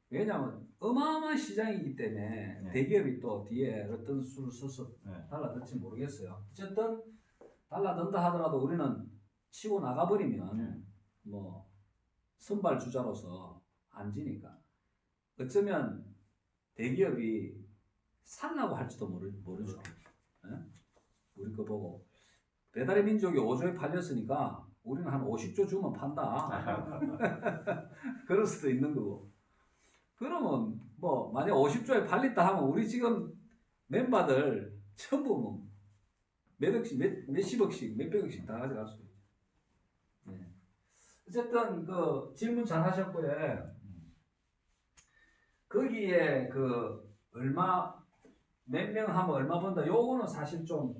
왜냐하면 어마어마한 시장이기 때문에 네. 대기업이 또 뒤에 어떤 수를 써서 네. 달라들지 모르겠어요. 어쨌든 달라든다 하더라도 우리는 치고 나가버리면 네. 뭐 선발 주자로서 안 지니까 어쩌면 대기업이 산다고 할지도 모르죠. 예? 우리 거 보고 배달의 민족이 5조에 팔렸으니까 우리는 한 50조 주면 판다. 그럴 수도 있는 거고. 그러면 뭐 만약 50조에 팔렸다 하면 우리 지금 멤버들 전부 뭐 몇 억씩 몇십억씩 몇백억씩 다 가져갈 수 있죠. 네. 어쨌든 그 질문 잘 하셨고요. 거기에 그 얼마 몇 명 하면 얼마 번다 요거는 사실 좀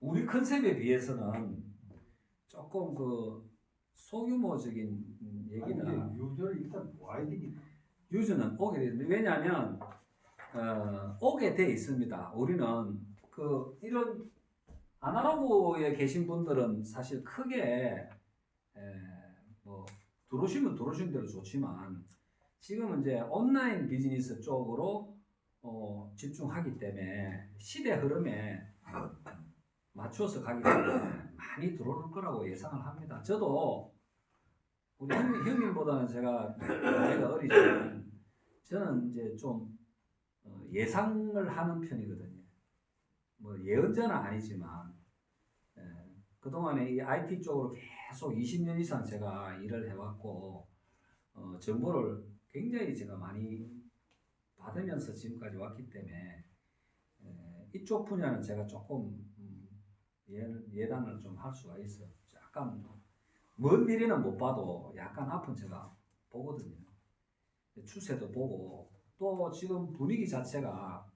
우리 컨셉에 비해서는 조금 그 소규모적인 얘기다. 아니, 유저를 일단 와야 되니까. 유저는 오게 되는데 왜냐하면 오게 돼 있습니다. 우리는 그 이런 아날로그에 계신 분들은 사실 크게 뭐 들어오시면 들어오신 대로 좋지만 지금은 이제 온라인 비즈니스 쪽으로 집중하기 때문에 시대 흐름에 맞추어서 가기 때문에 많이 들어올 거라고 예상을 합니다. 저도 우리 형님보다는 제가 나이가 어리지만 저는 이제 좀 예상을 하는 편이거든요. 뭐 예언자는 아니지만 그동안에 이 IT 쪽으로 계속 20년 이상 제가 일을 해왔고 정보를 굉장히 제가 많이 받으면서 지금까지 왔기 때문에 이쪽 분야는 제가 조금 예단을 좀 할 수가 있어요. 약간 먼 미래는 못 봐도 약간 앞은 제가 보거든요. 추세도 보고 또 지금 분위기 자체가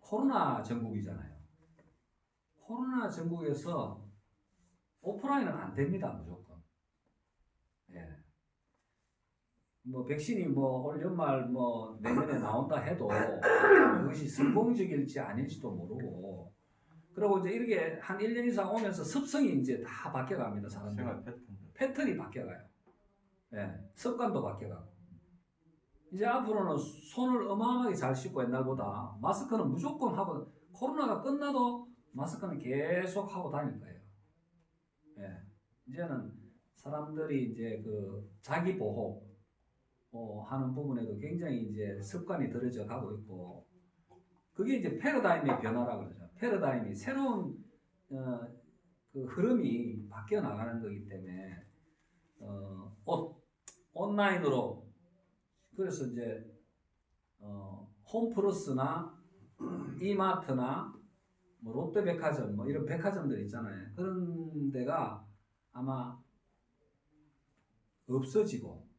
코로나 전국이잖아요. 코로나 전국에서 오프라인은 안 됩니다, 무조건. 예. 뭐 백신이 뭐 올 연말 뭐 내년에 나온다 해도 그것이 성공적일지 아닐지도 모르고 그리고 이제 이렇게 한 1년 이상 오면서 습성이 이제 다 바뀌어갑니다, 사람들. 생활 패턴. 패턴이 바뀌어가요. 예. 습관도 바뀌어가고. 이제 앞으로는 손을 어마어마하게 잘 씻고 옛날보다 마스크는 무조건 하고 코로나가 끝나도 마스크는 계속 하고 다닐 거예요. 예. 이제는 사람들이 이제 그 자기 보호 하는 부분에도 굉장히 이제 습관이 들어져 가고 있고 그게 이제 패러다임의 변화라고 그러죠. 패러다임이 새로운 그 흐름이 바뀌어 나가는 거기 때문에 온라인으로 그래서 이제 홈플러스나 이마트나 뭐 롯데백화점 뭐 이런 백화점들 있잖아요. 그런 데가 아마 없어지고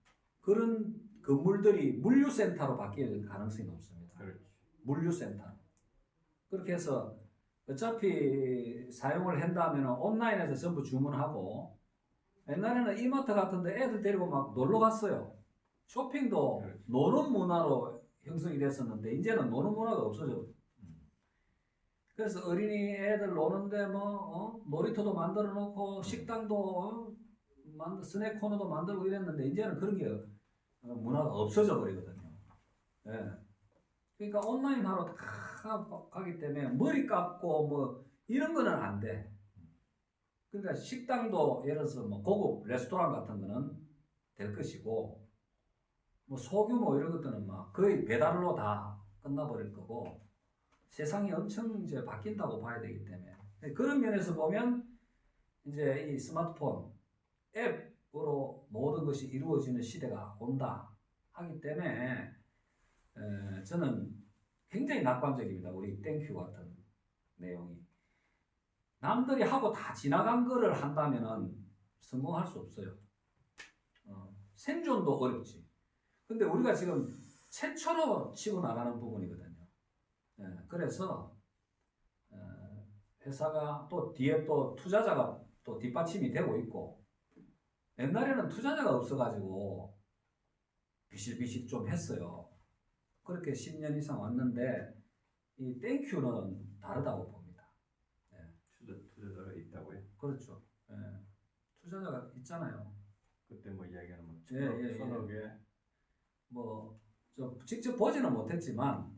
그런 건물들이 물류센터로 바뀔 가능성이 높습니다. 그렇지. 물류센터. 그렇게 해서 어차피 사용을 한다면 온라인에서 전부 주문하고 옛날에는 이마트 같은데 애들 데리고 막 놀러 갔어요. 쇼핑도 그렇지. 노는 문화로 형성이 됐었는데 이제는 노는 문화가 없어져. 그래서 어린이 애들 노는데 뭐 놀이터도 만들어 놓고 식당도 스낵 코너도 만들고 이랬는데 이제는 그런 게 문화가 없어져 버리거든요. 예. 그러니까 온라인 하러 다 가기 때문에 머리 감고 뭐 이런 거는 안 돼. 그러니까 식당도 예를 들어서 뭐 고급 레스토랑 같은 거는 될 것이고 뭐 소규모 이런 것들은 막 거의 배달로 다 끝나버릴 거고 세상이 엄청 이제 바뀐다고 봐야 되기 때문에 그런 면에서 보면 이제 이 스마트폰 앱으로 모든 것이 이루어지는 시대가 온다 하기 때문에 저는 굉장히 낙관적입니다. 우리 땡큐 같은 내용이 남들이 하고 다 지나간 거를 한다면은 성공할 수 없어요. 생존도 어렵지. 근데 우리가 지금 최초로 치고 나가는 부분이거든요. 그래서 회사가 또 뒤에 또 투자자가 또 뒷받침이 되고 있고 옛날에는 투자자가 없어가지고 비실비실 좀 했어요. 그렇게 10년 이상 왔는데 이 땡큐는 다르다고 봅니다. 네. 투자자가 있다고요? 그렇죠. 예. 투자자가 있잖아요. 그때 뭐 이야기하는 뭐 예. 천억에 뭐 저 직접 보지는 못했지만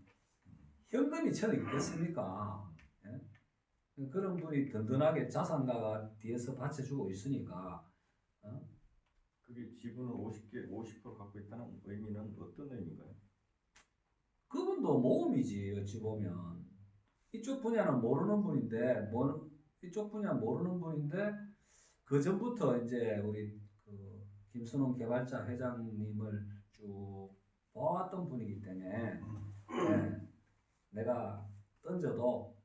현금이 천억 있겠습니까? 예? 그런 분이 든든하게 자산가가 뒤에서 받쳐주고 있으니까 어? 그게 지분을 50% 갖고 있다는 의미는 어떤 의미인가요? 그분도 모험이지 어찌 보면 이쪽 분야는 모르는 분인데 이쪽 분야 모르는 분인데 그 전부터 이제 우리 그 김순홍 개발자 회장님을 쭉 봐왔던 분이기 때문에 네, 내가 던져도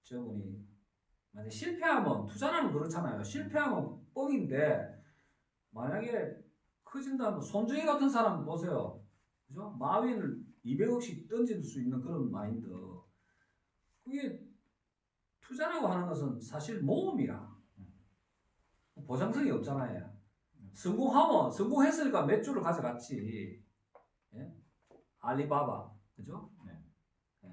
저분이 만약 실패하면 투자라는 그렇잖아요. 실패하면 뻥인데 만약에 커진다면 손주희 같은 사람 보세요. 그죠? 마윈을 200억씩 던질 수 있는 그런 마인드. 그게 투자라고 하는 것은 사실 모험이라. 보장성이 없잖아요. 성공하면 성공했으니까 몇 주를 가져갔지. 예? 알리바바. 그죠? 네. 예.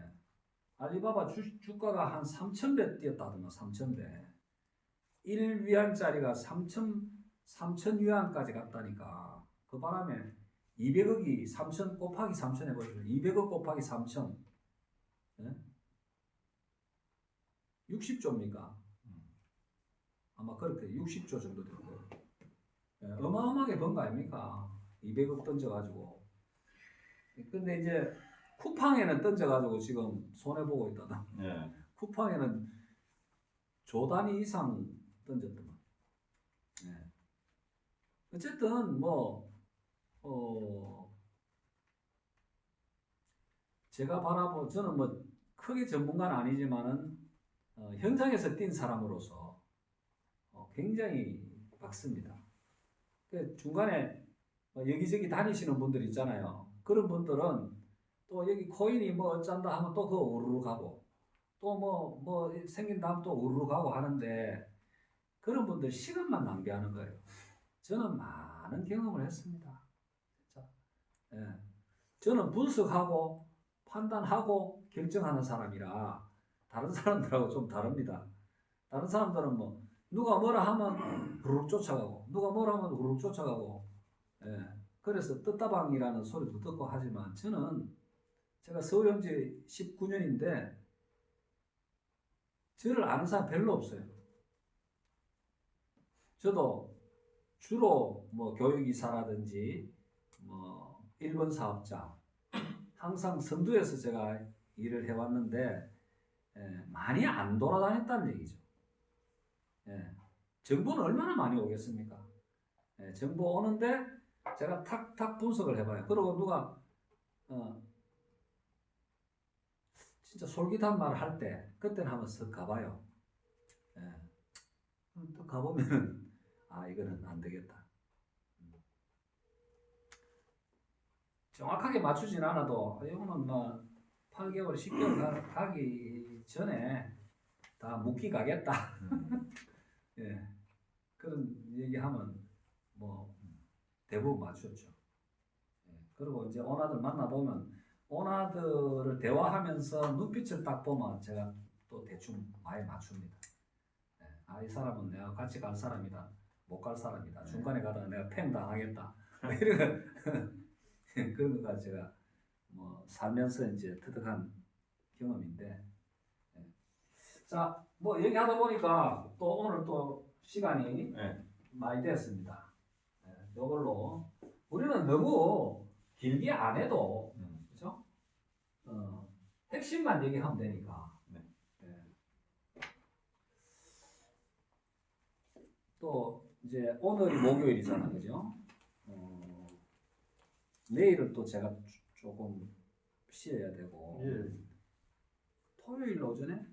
알리바바 주가가 한 3,000배 뛰었다더만 3,000배. 1위안짜리가 3,000 위안까지 갔다니까. 그 바람에 200억이 3,000 곱하기 3,000 해버리죠. 200억 곱하기 3,000. 예? 60조입니까? 아마 그렇게 60조 정도 될 거예요. 예, 어마어마하게 번 거 아닙니까? 200억 던져가지고. 근데 이제 쿠팡에는 던져가지고 지금 손해보고 있다나. 네. 쿠팡에는 조 단위 이상 던졌더만. 예. 어쨌든 제가 저는 뭐 크게 전문가는 아니지만은 현장에서 뛴 사람으로서 굉장히 박습니다. 중간에 여기저기 다니시는 분들 있잖아요. 그런 분들은 또 여기 코인이 뭐 어쩐다 하면 또 그거 우르르 가고 또 뭐 생긴 다음 또 우르르 가고 하는데 그런 분들 시간만 낭비하는 거예요. 저는 많은 경험을 했습니다. 진짜. 예. 저는 분석하고 판단하고 결정하는 사람이라 다른 사람들하고 좀 다릅니다. 다른 사람들은 뭐 누가 뭐라 하면 부르륵 쫓아가고 누가 뭐라 하면 부르륵 쫓아가고 예. 그래서 떴다방이라는 소리도 듣고 하지만 제가 서울에 온 지 19년인데 저를 아는 사람 별로 없어요. 저도 주로 뭐 교육이사라든지 뭐 일본 사업자 항상 선두에서 제가 일을 해왔는데 많이 안 돌아다녔다는 얘기죠. 정보는 얼마나 많이 오겠습니까? 정보 오는데 제가 탁탁 분석을 해봐요. 그리고 누가 진짜 솔깃한 말을 할 때 그때는 한번 쓱 가봐요. 또 가보면은 이거는 안 되겠다. 정확하게 맞추진 않아도 이거는 뭐 8개월, 10개월 가기 전에 다 묵기 가겠다. 예. 그런 얘기하면 뭐 대부분 맞췄죠. 예. 그리고 이제 오나들 만나보면 오나들을 대화하면서 눈빛을 딱 보면 제가 또 대충 많이 맞춥니다. 이 사람은 내가 같이 갈 사람이다. 못 갈 사람이다. 중간에 가다가 내가 팽 당하겠다. 이런 그런 것까지 제가 뭐 살면서 이제 터득한 경험인데. 자, 뭐 얘기하다 보니까 또 오늘 또 시간이 많이 됐습니다. 이걸로 우리는 너무 길게 안 해도 그죠? 핵심만 얘기하면 되니까. 또 이제 오늘이 목요일이잖아, 그죠? 내일은 또 제가 조금 쉬어야 되고. 토요일 오전에?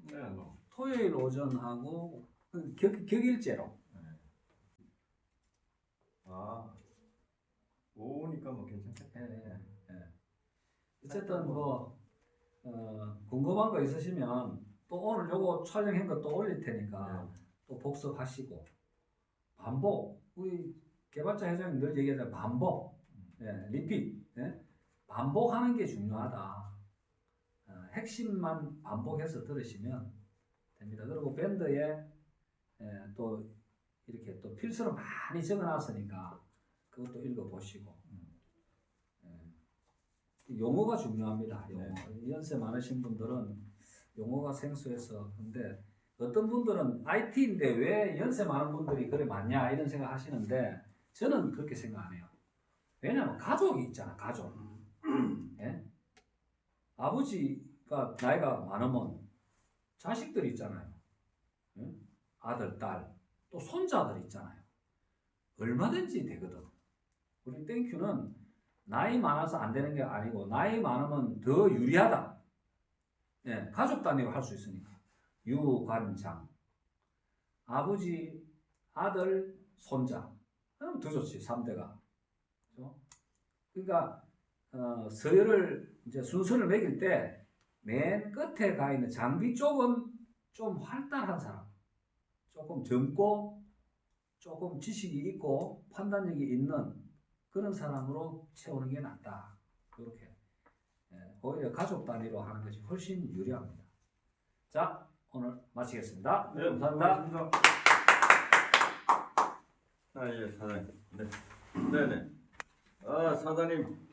네, 뭐. 토요일 오전하고 격일제로. 오후니까 뭐 괜찮겠다. 어쨌든 뭐 궁금한 거 있으시면 또 오늘 요거 촬영한 거 또 올릴 테니까 또 복습하시고 반복. 우리 개발자 회장님 늘 얘기하잖아요. 반복. 리핏. 반복하는 게 중요하다. 핵심만 반복해서 들으시면 됩니다. 그리고 밴드에 또 이렇게 또 필수로 많이 적어놨으니까 그것도 읽어보시고 용어가 중요합니다. 용어. 연세 많으신 분들은 용어가 생소해서 근데 어떤 분들은 IT인데 왜 연세 많은 분들이 그래 많냐 이런 생각 하시는데 저는 그렇게 생각 안 해요. 왜냐하면 가족이 있잖아. 가족. 예? 아버지가 나이가 많으면 자식들이 있잖아요. 예? 아들, 딸, 또 손자들 있잖아요. 얼마든지 되거든. 우리 땡큐는 나이 많아서 안 되는 게 아니고 나이 많으면 더 유리하다. 예, 가족 단위로 할 수 있으니까. 유관장. 아버지, 아들, 손자. 그럼 더 좋지, 3대가. 그렇죠? 그러니까 서열을 이제 순서를 매길 때 맨 끝에 가 있는 장비 쪽은 좀 활달한 사람, 조금 젊고 조금 지식이 있고 판단력이 있는 그런 사람으로 채우는 게 낫다. 이렇게 오히려 가족 단위로 하는 것이 훨씬 유리합니다. 자, 오늘 마치겠습니다. 네, 감사합니다. 아, 예, 사장님. 네. 네네. 아, 사장님